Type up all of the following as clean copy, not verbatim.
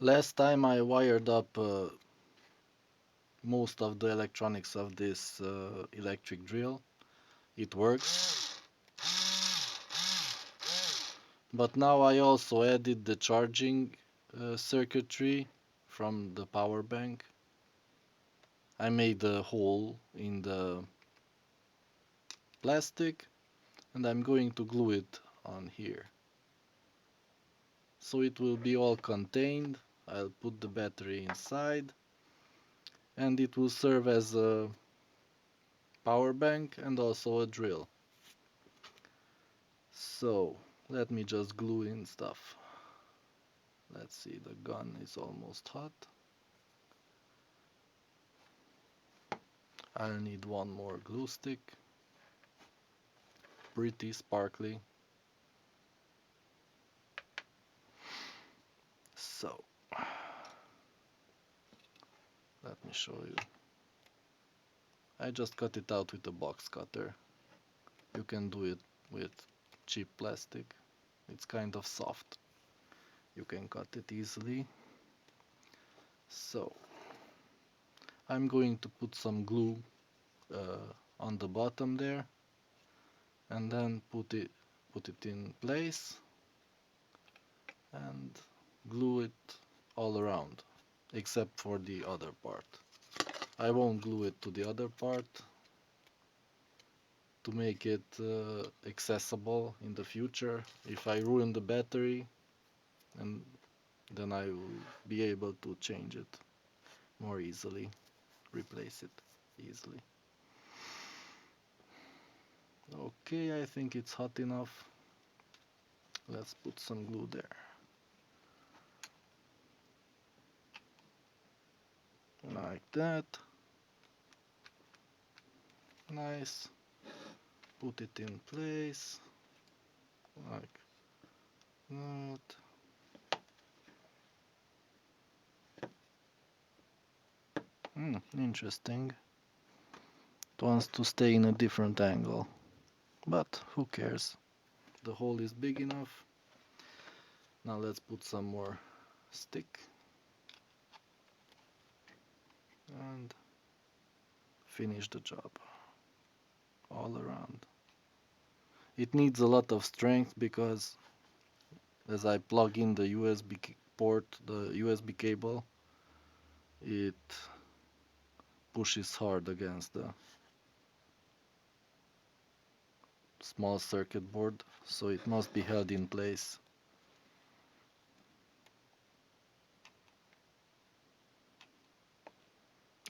Last time I wired up most of the electronics of this electric drill. It works. But now I also added the charging circuitry from the power bank. I made a hole in the plastic and I'm going to glue it on here. So it will be all contained. I'll put the battery inside and it will serve as a power bank and also a drill. So let me just glue in stuff. Let's see, the gun is almost hot. I'll need one more glue stick. Pretty sparkly. So let me show you. I just cut it out with a box cutter. You can do it with cheap plastic. It's kind of soft. You can cut it easily. So I'm going to put some glue on the bottom there and then put it in place and glue it all around except for the other part. I won't glue it to the other part to make it accessible in the future. If I ruin the battery, and then I will be able to change it more easily, replace it easily. Okay, I think it's hot enough. Let's put some glue there. Like that. Nice. Put it in place. Like that. Interesting. It wants to stay in a different angle. But who cares? The hole is big enough. Now let's put some more stick and finish the job all around. It needs a lot of strength because as I plug in the USB port, the USB cable, it pushes hard against the small circuit board, so it must be held in place.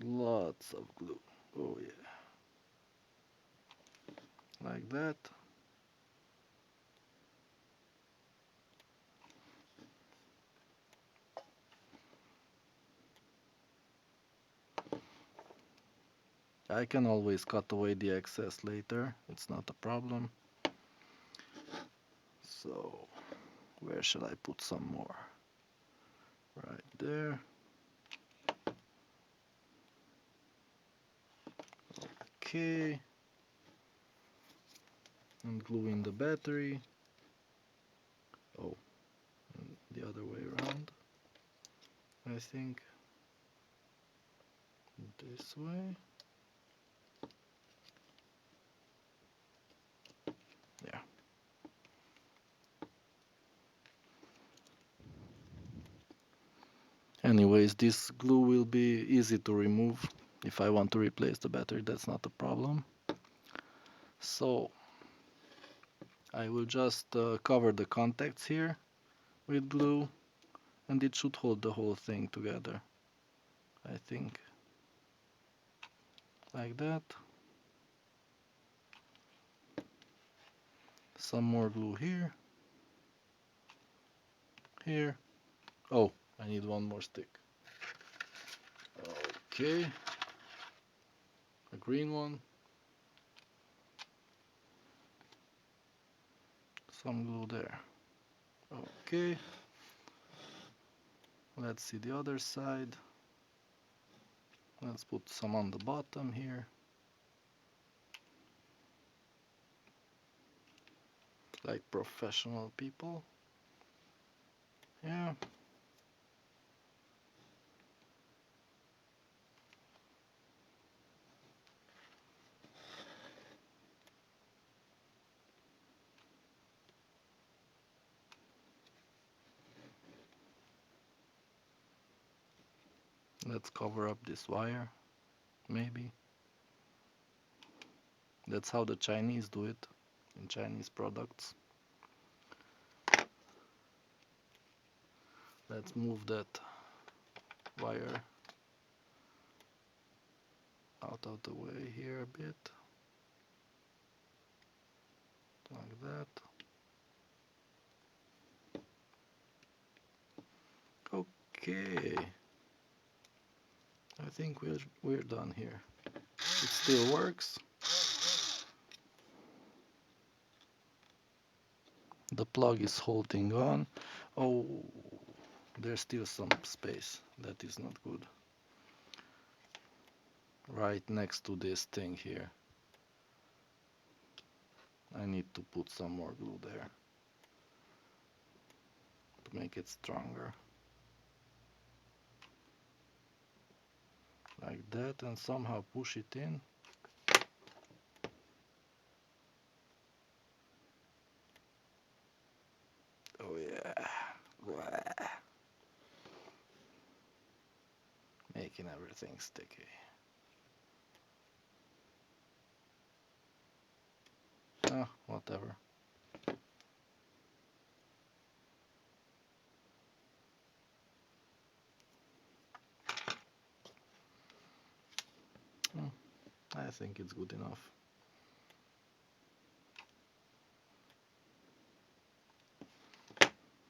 Lots of glue. Oh yeah. Like that. I can always cut away the excess later. It's not a problem. So, where shall I put some more? Right there. Okay. And glue in the battery. Oh, and the other way around. I think this way. Yeah. Anyways, this glue will be easy to remove. If I want to replace the battery, that's not a problem. So I will just cover the contacts here with glue and it should hold the whole thing together. I think like that. Some more glue here. Here. Oh, I need one more stick. Okay. A green one. Some glue there. Okay. Let's see the other side. Let's put some on the bottom here. Like professional people. Yeah. Let's cover up this wire, maybe. That's how the Chinese do it in Chinese products. Let's move that wire out of the way here a bit. Like that. Okay. I think we're done here. It still works. The plug is holding on. Oh, there's still some space. That is not good. Right next to this thing here. I need to put some more glue there to make it stronger. Like that, and somehow push it in. Oh yeah. Blah. Making everything sticky. Ah, whatever. I think it's good enough.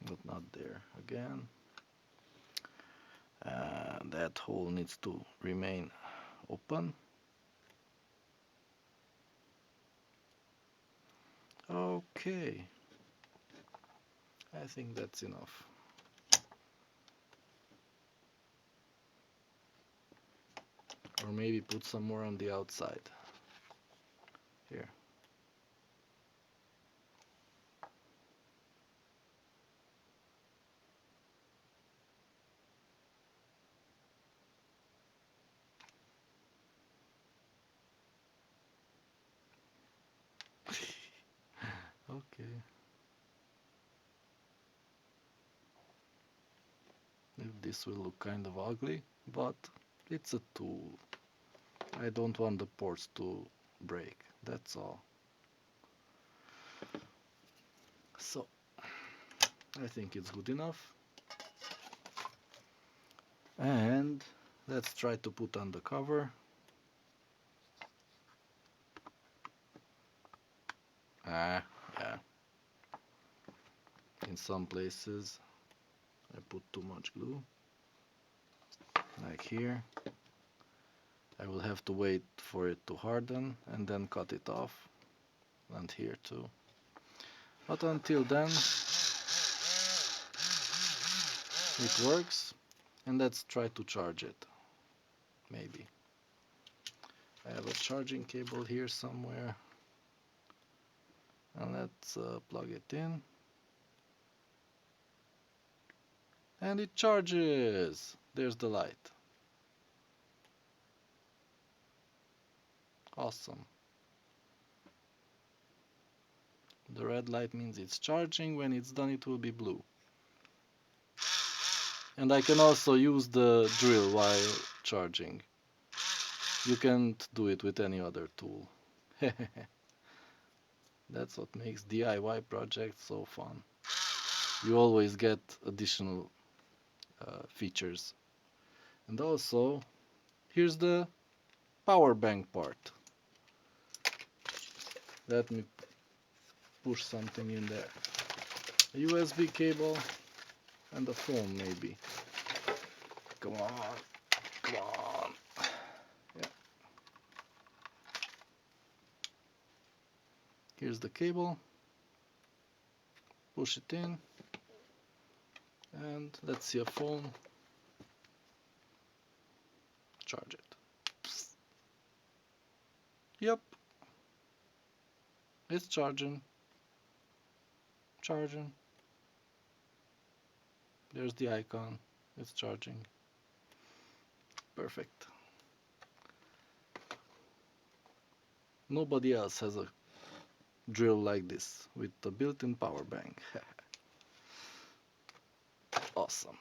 But not there again. That hole needs to remain open. Okay. I think that's enough. Or maybe put some more on the outside. Here. Okay. If this will look kind of ugly, but it's a tool. I don't want the ports to break, that's all. So, I think it's good enough. And let's try to put on the cover. Yeah. In some places I put too much glue. Like here. I will have to wait for it to harden and then cut it off. And here too. But until then, it works. And let's try to charge it. Maybe. I have a charging cable here somewhere. And let's plug it in. And it charges! There's the light. Awesome. The red light means it's charging. When it's done, it will be blue. And I can also use the drill while charging. You can't do it with any other tool. That's what makes DIY projects so fun. You always get additional features. And also, here's the power bank part. Let me push something in there. A USB cable and a phone maybe. Come on, come on. Yeah. Here's the cable. Push it in. And let's see a phone. Charge it. Yep. It's charging. Charging. There's the icon. It's charging. Perfect. Nobody else has a drill like this with the built-in power bank. Awesome.